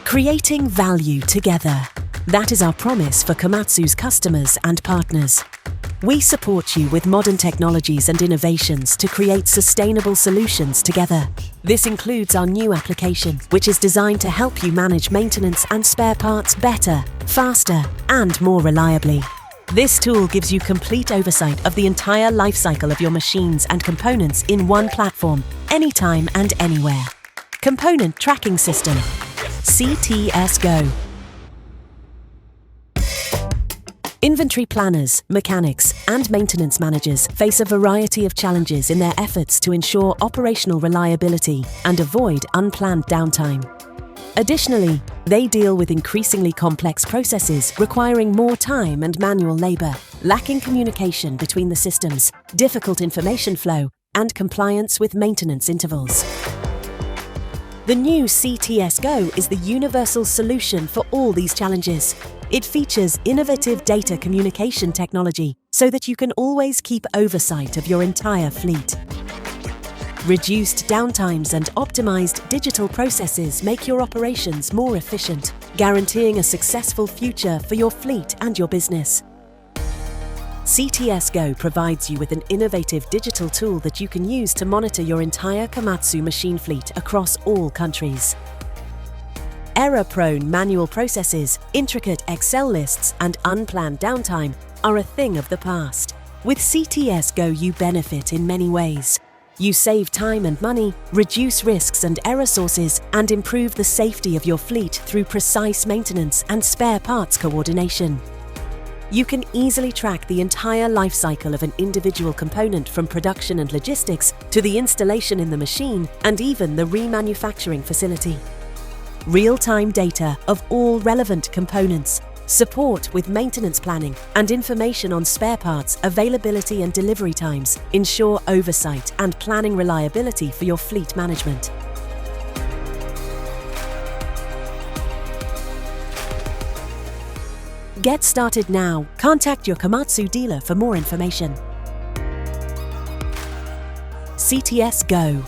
Creating value together. That is our promise for Komatsu's customers and partners. We support you with modern technologies and innovations to create sustainable solutions together. This includes our new application, which is designed to help you manage maintenance and spare parts better, faster, and more reliably. This tool gives you complete oversight of the entire life cycle of your machines and components in one platform, anytime and anywhere. Component Tracking System, CTS Go. Inventory planners, mechanics, and maintenance managers face a variety of challenges in their efforts to ensure operational reliability and avoid unplanned downtime. Additionally, they deal with increasingly complex processes requiring more time and manual labor, lacking communication between the systems, difficult information flow, and compliance with maintenance intervals. The new CTS Go is the universal solution for all these challenges. It features innovative data communication technology so that you can always keep oversight of your entire fleet. Reduced downtimes and optimized digital processes make your operations more efficient, guaranteeing a successful future for your fleet and your business. CTS Go provides you with an innovative digital tool that you can use to monitor your entire Komatsu machine fleet across all countries. Error-prone manual processes, intricate Excel lists, and unplanned downtime are a thing of the past. With CTS Go, you benefit in many ways. You save time and money, reduce risks and error sources, and improve the safety of your fleet through precise maintenance and spare parts coordination. You can easily track the entire life cycle of an individual component from production and logistics to the installation in the machine and even the remanufacturing facility. Real-time data of all relevant components, support with maintenance planning, and information on spare parts, availability and delivery times ensure oversight and planning reliability for your fleet management. Get started now. Contact your Komatsu dealer for more information. CTS Go.